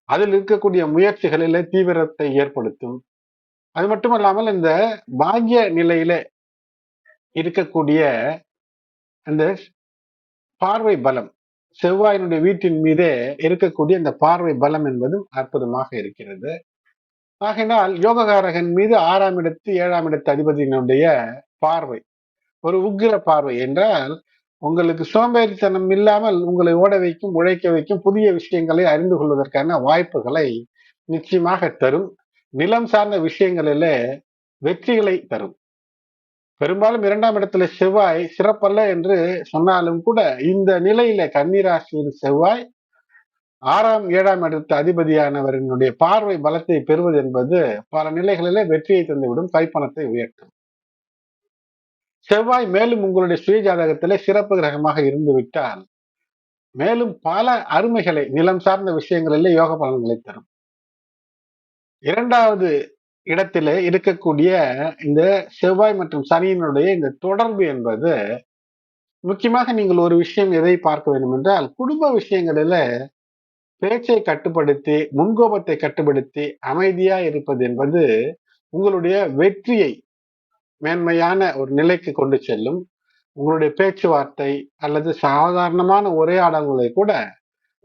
அதில் இருக்கக்கூடிய முயற்சிகளில தீவிரத்தை ஏற்படுத்தும். அது மட்டுமல்லாமல் இந்த பாக்கிய நிலையில இருக்கக்கூடிய அந்த பார்வை பலம், செவ்வாயினுடைய வீட்டின் மீதே இருக்கக்கூடிய இந்த பார்வை பலம் என்பதும் அற்புதமாக இருக்கிறது. ஆகையினால் யோககாரகன் மீது 6ஆம் இடத்து 7ஆம் இடத்து அதிபதியினுடைய பார்வை ஒரு உக்கிர பார்வை என்றால் உங்களுக்கு சோம்பேறித்தனம் இல்லாமல் உங்களை ஓட வைக்கும், உழைக்க வைக்கும், புதிய விஷயங்களை அறிந்து கொள்வதற்கான வாய்ப்புகளை நிச்சயமாக தரும். நிலம் சார்ந்த விஷயங்களில வெற்றிகளை தரும். பெரும்பாலும் 2ஆம் இடத்துல செவ்வாய் சிறப்பல்ல என்று சொன்னாலும் கூட இந்த நிலையில கன்னிராசியில் செவ்வாய் 6ஆம் 7ஆம் இடத்து அதிபதியானவரினுடைய பார்வை பலத்தை பெறுவது என்பது பல நிலைகளிலே வெற்றியை தந்துவிடும், கைப்பணத்தை உயர்த்தும். செவ்வாய் மேலும் உங்களுடைய சுய ஜாதகத்திலே சிறப்பு கிரகமாக இருந்து விட்டால் மேலும் பல அருமைகளை நிலம் சார்ந்த விஷயங்களிலே யோக பலன்களை தரும். 2வது இடத்திலே இருக்கக்கூடிய இந்த செவ்வாய் மற்றும் சனியினுடைய இந்த தொடர்பு என்பது முக்கியமாக நீங்கள் ஒரு விஷயம் எதை பார்க்க வேண்டும் என்றால் குடும்ப விஷயங்களில பேச்சை கட்டுப்படுத்தி முன்கோபத்தை கட்டுப்படுத்தி அமைதியா இருப்பது என்பது உங்களுடைய வெற்றியை மேன்மையான ஒரு நிலைக்கு கொண்டு செல்லும். உங்களுடைய பேச்சுவார்த்தை அல்லது சாதாரணமான உரையாடல்களை கூட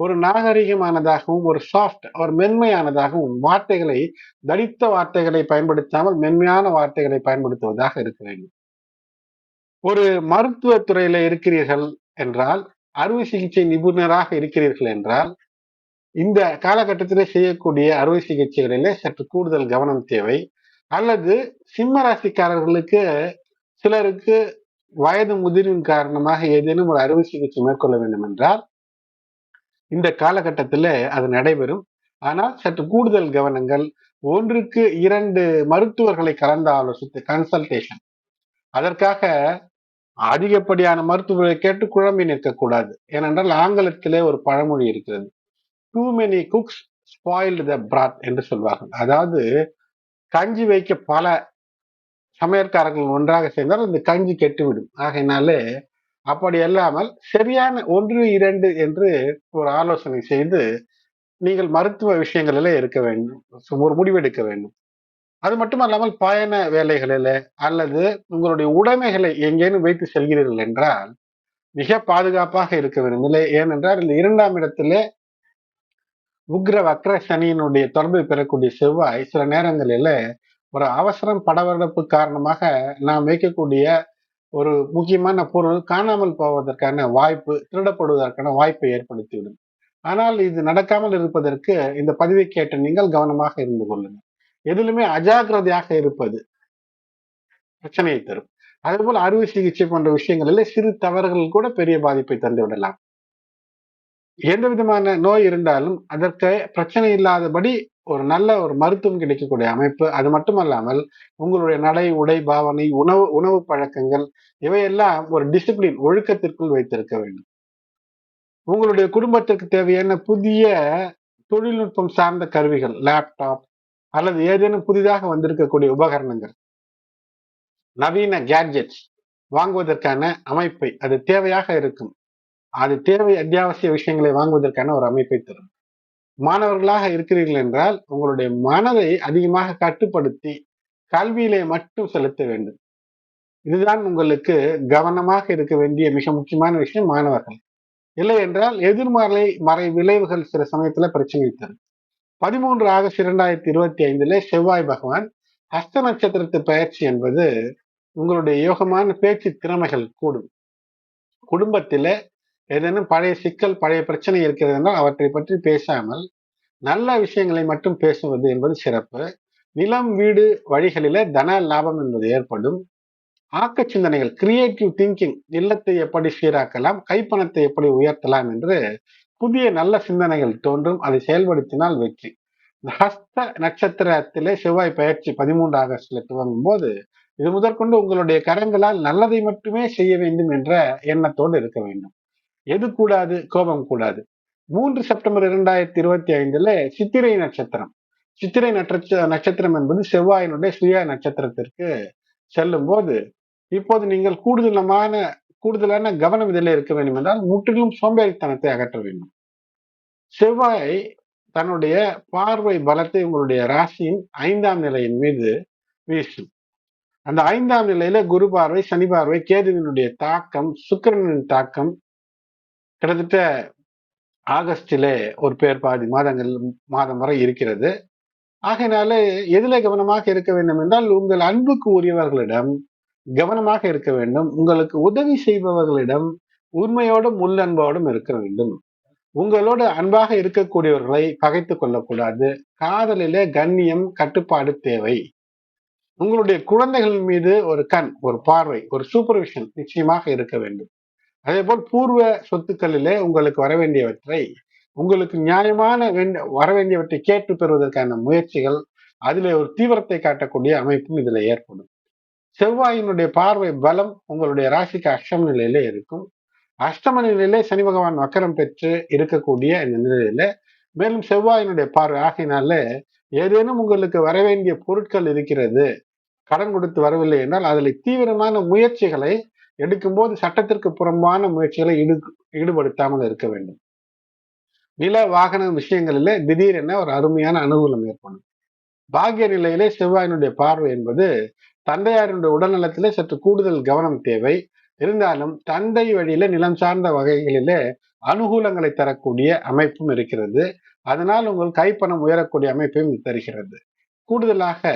ஒரு நாகரிகமானதாகவும் ஒரு சாஃப்ட் ஒரு மென்மையானதாகவும் வார்த்தைகளை தடித்த வார்த்தைகளை பயன்படுத்தாமல் மென்மையான வார்த்தைகளை பயன்படுத்துவதாக இருக்க வேண்டும். ஒரு மருத்துவ துறையில இருக்கிறீர்கள் என்றால், அறுவை சிகிச்சை நிபுணராக இருக்கிறீர்கள் என்றால் இந்த காலகட்டத்திலே செய்யக்கூடிய அறுவை சிகிச்சைகளிலே சற்று கூடுதல் கவனம் தேவை. அல்லது சிம்ம ராசிக்காரர்களுக்கு சிலருக்கு வயது முதிர்வின் காரணமாக ஏதேனும் ஒரு அறுவை சிகிச்சை மேற்கொள்ள வேண்டும் என்றால் இந்த காலகட்டத்தில் அது நடைபெறும். ஆனால் சற்று கூடுதல் கவனங்கள், 1க்கு 2 மருத்துவர்களை கலந்து ஆலோசித்து கன்சல்டேஷன். அதற்காக அதிகப்படியான மருத்துவர்களை கேட்டு குழம்பி நிற்கக்கூடாது. ஏனென்றால் ஆங்கிலத்திலே ஒரு பழமொழி இருக்கிறது, டூ மெனி குக்ஸ் ஸ்பாயில்டு த பிராத் என்று சொல்வார்கள். அதாவது கஞ்சி வைக்க பல சமையற்காரர்கள் ஒன்றாக சேர்ந்தால் இந்த கஞ்சி கெட்டுவிடும். ஆகையினாலே அப்படி அல்லாமல் சரியான 1, 2 என்று ஒரு ஆலோசனை செய்து நீங்கள் மருத்துவ விஷயங்களிலே இருக்க வேண்டும். ஒரு முடிவெடுக்க வேண்டும். அது மட்டுமல்லாமல் பயண வேலைகளில அல்லது உங்களுடைய உடைமைகளை எங்கேனும் வைத்து செல்கிறீர்கள் என்றால் மிக பாதுகாப்பாக இருக்க வேண்டும். இல்லை, ஏனென்றால் இந்த 2ஆம் இடத்திலே உக்ர வக்ர சனியினுடைய தொடர்பை பெறக்கூடிய செவ்வாய் சில நேரங்களில ஒரு அவசரம் படபடப்பு காரணமாக நாம் வைக்கக்கூடிய ஒரு முக்கியமான பொருள் காணாமல் போவதற்கான வாய்ப்பு, திருடப்படுவதற்கான வாய்ப்பை ஏற்படுத்திவிடும். ஆனால் இது நடக்காமல் இருப்பதற்கு இந்த பதிவை கேட்ட நீங்கள் கவனமாக இருந்து கொள்ளுங்கள். எதிலுமே அஜாக்கிரதையாக இருப்பது பிரச்சனையை தரும். அதேபோல் அறுவை சிகிச்சை போன்ற விஷயங்களிலே சிறு தவறுகள் கூட பெரிய பாதிப்பை தந்து விடலாம். எந்த விதமான நோய் இருந்தாலும் அதற்கு பிரச்சனை இல்லாதபடி ஒரு நல்ல ஒரு மருத்துவம் கிடைக்கக்கூடிய அமைப்பு. அது மட்டுமல்லாமல் உங்களுடைய நடை, உடை, பாவனை, உணவு பழக்கங்கள் இவையெல்லாம் ஒரு டிசிப்ளின் ஒழுக்கத்திற்குள் வைத்திருக்க வேண்டும். உங்களுடைய குடும்பத்திற்கு தேவையான புதிய தொழில்நுட்பம் சார்ந்த கருவிகள், லேப்டாப் அல்லது ஏதேனும் புதிதாக வந்திருக்கக்கூடிய உபகரணங்கள், நவீன கேட்ஜெட்ஸ் வாங்குவதற்கான அமைப்பை அது தேவையாக இருக்கும். அது தேவை அத்தியாவசிய விஷயங்களை வாங்குவதற்கான ஒரு அமைப்பை தரும். மாணவர்களாக இருக்கிறீர்கள் என்றால் உங்களுடைய மனதை அதிகமாக கட்டுப்படுத்தி கல்வியிலே மட்டும் செலுத்த வேண்டும். இதுதான் உங்களுக்கு கவனமாக இருக்க வேண்டிய மிக முக்கியமான விஷயம் மாணவர்கள். இல்லை என்றால் எதிர்மறை விளைவுகள் சில சமயத்துல பிரச்சனை தரும். 13 ஆகஸ்ட் 2025 செவ்வாய் பகவான் ஹஸ்த நட்சத்திரத்து பயிற்சி என்பது உங்களுடைய யோகமான பேச்சு திறமைகள் கூடும். குடும்பத்தில ஏதேனும் பழைய சிக்கல், பழைய பிரச்சனை இருக்கிறது என்றால் அவற்றை பற்றி பேசாமல் நல்ல விஷயங்களை மட்டும் பேசுவது என்பது சிறப்பு. நிலம், வீடு வழிகளில தன லாபம் என்பது ஏற்படும். ஆக்க சிந்தனைகள், கிரியேட்டிவ் திங்கிங், இல்லத்தை எப்படி சீராக்கலாம், கைப்பணத்தை எப்படி உயர்த்தலாம் என்று புதிய நல்ல சிந்தனைகள் தோன்றும். அதை செயல்படுத்தினால் வெற்றி. இந்த ஹஸ்த நட்சத்திரத்திலே செவ்வாய் பயிற்சி 13 ஆகஸ்ட்ல துவங்கும் போது இது முதற்கொண்டு உங்களுடைய கரங்களால் நல்லதை மட்டுமே செய்ய வேண்டும் என்ற எண்ணத்தோடு இருக்க வேண்டும். எது கூடாது? கோபம் கூடாது. 3 செப்டம்பர் 2025 சித்திரை நட்சத்திரம். சித்திரை நட்சத்திரம் என்பது செவ்வாயினுடைய சுய நட்சத்திரத்திற்கு செல்லும் போது இப்போது நீங்கள் கூடுதலான கவனம் இதில் இருக்க வேண்டும் என்றால் முற்றிலும் சோம்பேறித்தனத்தை அகற்ற வேண்டும். செவ்வாய் தன்னுடைய பார்வை பலத்தை உங்களுடைய ராசியின் 5ஆம் நிலையின் மீது வீசும். அந்த 5ஆம் நிலையில குரு பார்வை, சனி பார்வை, கேதுவினுடைய தாக்கம், சுக்கிரனின் தாக்கம் கிட்டத்தட்ட ஆகஸ்டிலே ஒரு பாதி மாதம் வரை இருக்கிறது. ஆகையினால எதில கவனமாக இருக்க வேண்டும் என்றால் உங்கள் அன்புக்கு உரியவர்களிடம் கவனமாக இருக்க வேண்டும். உங்களுக்கு உதவி செய்பவர்களிடம் உண்மையோடும் உள்ளன்போடும் இருக்க வேண்டும். உங்களோடு அன்பாக இருக்கக்கூடியவர்களை பகைத்துக் கொள்ளக்கூடாது. காதலிலே கண்ணியம், கட்டுப்பாடு தேவை. உங்களுடைய குழந்தைகள் மீது ஒரு கண், ஒரு பார்வை, ஒரு சூப்பர்விஷன் நிச்சயமாக இருக்க வேண்டும். அதே போல் பூர்வ சொத்துக்களிலே உங்களுக்கு வர வேண்டியவற்றை, உங்களுக்கு நியாயமான வர வேண்டியவற்றை கேட்டு பெறுவதற்கான முயற்சிகள், அதிலே ஒரு தீவிரத்தை காட்டக்கூடிய அமைப்பும் இதுல ஏற்படும். செவ்வாயினுடைய பார்வை பலம் உங்களுடைய ராசிக்கு அஷ்டம நிலையிலே இருக்கும். அஷ்டம நிலையிலே சனி பகவான் வக்கரம் பெற்று இருக்கக்கூடிய இந்த நிலையில மேலும் செவ்வாயினுடைய பார்வை ஆகினால ஏதேனும் உங்களுக்கு வர வேண்டிய பொருட்கள் இருக்கிறது, கடன் கொடுத்து வரவில்லை என்றால் அதில் தீவிரமான முயற்சிகளை எடுக்கும்போது சட்டத்திற்கு புறம்பான முயற்சிகளை ஈடுபடுத்தாமல் இருக்க வேண்டும். நில வாகன விஷயங்களிலே திடீரென ஒரு அருமையான அனுகூலம் ஏற்படும். பாக்கிய நிலையிலே செவ்வாயினுடைய பார்வை என்பது தந்தையாருடைய உடல்நலத்திலே சற்று கூடுதல் கவனம் தேவை. இருந்தாலும் தந்தை வழியில நிலம் சார்ந்த வகைகளிலே அனுகூலங்களை தரக்கூடிய அமைப்பும் இருக்கிறது. அதனால் உங்கள் கைப்பணம் உயரக்கூடிய அமைப்பையும் தருகிறது. கூடுதலாக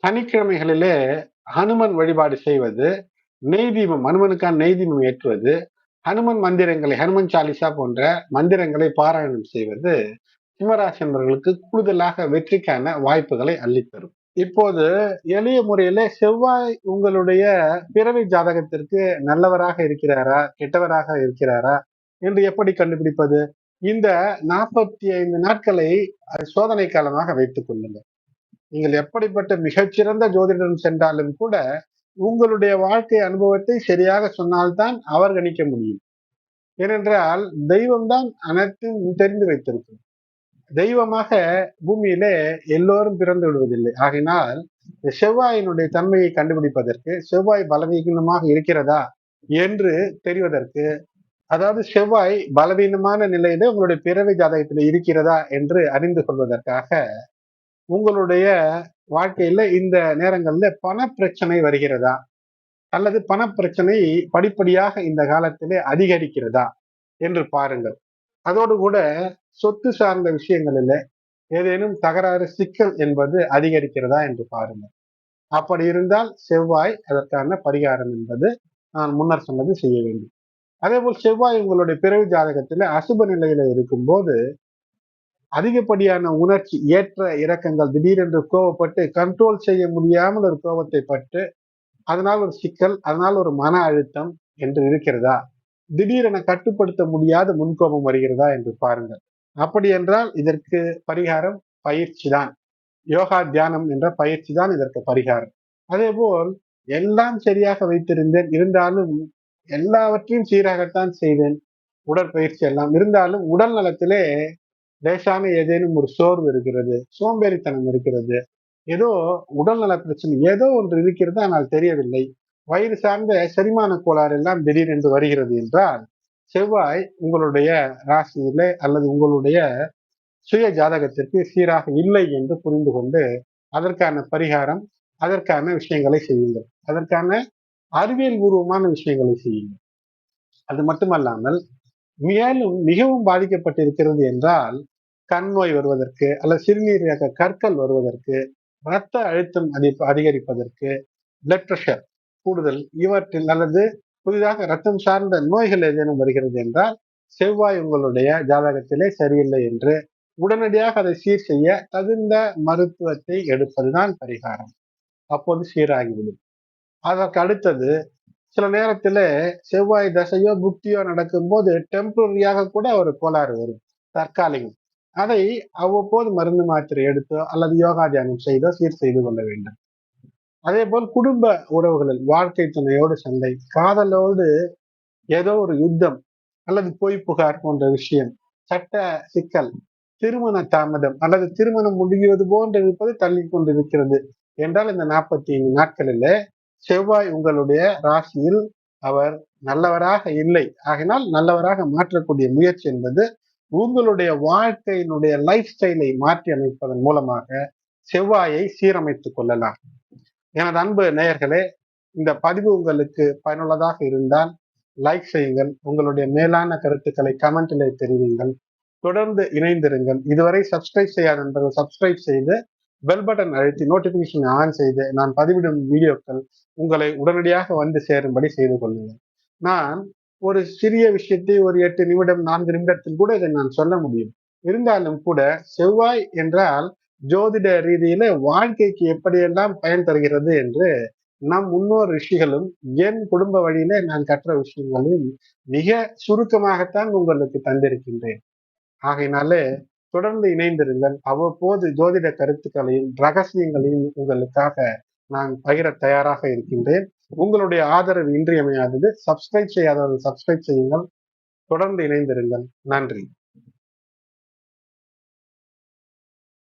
சனிக்கிழமைகளிலே ஹனுமன் வழிபாடு செய்வது, நெய்தீபம், ஹனுமனுக்கான நெய்தீபம் ஏற்றுவது, ஹனுமன் மந்திரங்களை, ஹனுமன் சாலிசா போன்ற மந்திரங்களை பாராயணம் செய்வது சிம்மராசி என்பவர்களுக்கு கூடுதலாக வெற்றிக்கான வாய்ப்புகளை அள்ளித்தரும். இப்போது எளிய முறையில செவ்வாய் உங்களுடைய பிறவி ஜாதகத்திற்கு நல்லவராக இருக்கிறாரா, கெட்டவராக இருக்கிறாரா என்று எப்படி கண்டுபிடிப்பது? இந்த 45 நாட்களை சோதனை காலமாக வைத்துக் கொள்ளுங்கள். நீங்கள் எப்படிப்பட்ட மிகச்சிறந்த ஜோதிடம் சென்றாலும் கூட உங்களுடைய வாழ்க்கை அனுபவத்தை சரியாக சொன்னால்தான் அவர் கணிக்க முடியும். ஏனென்றால் தெய்வம்தான் அனைத்தும் தெரிந்து வைத்திருக்கும். தெய்வமாக பூமியிலே எல்லோரும் பிறந்து விடுவதில்லை. ஆகினால் செவ்வாயினுடைய தன்மையை கண்டுபிடிப்பதற்கு செவ்வாய் பலவீனமாக இருக்கிறதா என்று தெரிவதற்கு, அதாவது செவ்வாய் பலவீனமான நிலையில உங்களுடைய பிறவி ஜாதகத்தில் இருக்கிறதா என்று அறிந்து கொள்வதற்காக, உங்களுடைய வாழ்க்கையில இந்த நேரங்கள்ல பண பிரச்சனை வருகிறதா, அல்லது பண பிரச்சனை படிப்படியாக இந்த காலத்திலே அதிகரிக்கிறதா என்று பாருங்கள். அதோடு கூட சொத்து சார்ந்த விஷயங்களில ஏதேனும் தகராறு, சிக்கல் என்பது அதிகரிக்கிறதா என்று பாருங்கள். அப்படி இருந்தால் செவ்வாய் அதற்கான பரிகாரம் என்பது நான் முன்னர் சொன்னது செய்ய வேண்டும். அதே போல் செவ்வாய் உங்களுடைய பிறவி ஜாதகத்துல அசுப நிலையில இருக்கும்போது அதிகப்படியான உணர்ச்சி, ஏற்ற இறக்கங்கள், திடீரென்று கோவப்பட்டு கண்ட்ரோல் செய்ய முடியாமல் ஒரு கோபத்தை பட்டு அதனால் ஒரு சிக்கல், அதனால் ஒரு மன அழுத்தம் என்று இருக்கிறதா, திடீரென கட்டுப்படுத்த முடியாத முன்கோபம் வருகிறதா என்று பாருங்கள். அப்படி என்றால் இதற்கு பரிகாரம் பயிற்சி தான். யோகா தியானம் என்ற பயிற்சி தான் இதற்கு பரிகாரம். அதே போல் எல்லாம் சரியாக வைத்திருந்தேன், இருந்தாலும் எல்லாவற்றையும் சீராகத்தான் செய்தேன், உடற்பயிற்சி எல்லாம் இருந்தாலும் உடல் நலத்திலே லேசான ஏதேனும் ஒரு சோர்வு இருக்கிறது, சோம்பேறித்தனம் இருக்கிறது, ஏதோ உடல்நல பிரச்சனை ஏதோ ஒன்று இருக்கிறது, ஆனால் தெரியவில்லை, வயிறு சார்ந்த செரிமான கோளாறு எல்லாம் திடீரென்று வருகிறது என்றால் செவ்வாய் உங்களுடைய ராசியிலே அல்லது உங்களுடைய சுய ஜாதகத்திற்கு சீராக இல்லை என்று புரிந்து கொண்டு அதற்கான பரிகாரம், அதற்கான விஷயங்களை செய்யுங்கள். அதற்கான அறிவியல் பூர்வமான விஷயங்களை செய்யுங்கள். அது மட்டுமல்லாமல் மேலும் மிகவும் பாதிக்கப்பட்டிருக்கிறது என்றால் கண் நோய் வருவதற்கு, அல்லது சிறுநீரக கற்கள் வருவதற்கு, இரத்த அழுத்தம் அதிகரிப்பதற்கு, பிளட் பிரஷர் கூடுதல், இவற்றில் அல்லது புதிதாக ரத்தம் சார்ந்த நோய்கள் ஏதேனும் வருகிறது என்றால் செவ்வாய் உங்களுடைய ஜாதகத்திலே சரியில்லை என்று உடனடியாக அதை சீர் செய்ய தகுந்த மருத்துவத்தை எடுப்பதுதான் பரிகாரம். அப்போது சீராகிவிடும். அதற்கு அடுத்தது சில நேரத்துல செவ்வாய் தசையோ புக்தியோ நடக்கும்போது டெம்பரரியாக கூட ஒரு கோளாறு வரும், தற்காலிகம். அதை அவ்வப்போது மருந்து மாத்திரை எடுத்தோ அல்லது யோகா தியானம் செய்தோ சீர் செய்து கொள்ள வேண்டும். அதே போல் குடும்ப உறவுகளில் வாழ்க்கை துணையோடு சண்டை, காதலோடு ஏதோ ஒரு யுத்தம் அல்லது பொய் புகார் போன்ற விஷயம், சட்ட சிக்கல், திருமண தாமதம் அல்லது திருமணம் முடிவது போன்று இருப்பது தள்ளி கொண்டிருக்கிறது என்றால் இந்த 45 நாட்களில் செவ்வாய் உங்களுடைய ராசியில் அவர் நல்லவராக இல்லை. ஆகினால் நல்லவராக மாற்றக்கூடிய முயற்சி என்பது உங்களுடைய வாழ்க்கையினுடைய லைஃப் ஸ்டைலை மாற்றி அமைப்பதன் மூலமாக செவ்வாயை சீரமைத்துக் கொள்ளலாம். எனது அன்பு நேயர்களே, இந்த பதிவு உங்களுக்கு பயனுள்ளதாக இருந்தால் லைக் செய்யுங்கள், உங்களுடைய மேலான கருத்துக்களை கமெண்டிலே தெரிவிங்கள், தொடர்ந்து இணைந்திருங்கள். இதுவரை சப்ஸ்கிரைப் செய்யாத நண்பர்கள் சப்ஸ்கிரைப் செய்து பெல் பட்டன் அழுத்தி நோட்டிபிகேஷன் ஆன் செய்து நான் பதிவிடும் வீடியோக்கள் உங்களை உடனடியாக வந்து சேரும்படி செய்து கொள்ளுங்கள். நான் ஒரு சிறிய விஷயத்தை ஒரு 8 நிமிடம் 4 நிமிடத்தில் கூட இதை நான் சொல்ல முடியும். இருந்தாலும் கூட செவ்வாய் என்றால் ஜோதிட ரீதியில வாழ்க்கைக்கு எப்படியெல்லாம் பயன் தருகிறது என்று நம் முன்னோர் ரிஷிகளும் என் குடும்ப வழியில நான் கற்ற விஷயங்களையும் மிக சுருக்கமாகத்தான் உங்களுக்கு தந்திருக்கின்றேன். ஆகையினாலே தொடர்ந்து இணைந்திருங்கள். அவ்வப்போது ஜோதிட கருத்துக்களையும் ரகசியங்களையும் உங்களுக்காக நான் பகிர தயாராக இருக்கின்றேன். உங்களுடைய ஆதரவு இன்றியமையாதது. சப்ஸ்கிரைப் செய்யாதவர்கள் சப்ஸ்கிரைப் செய்யுங்கள். தொடர்ந்து இணைந்திருங்கள். நன்றி.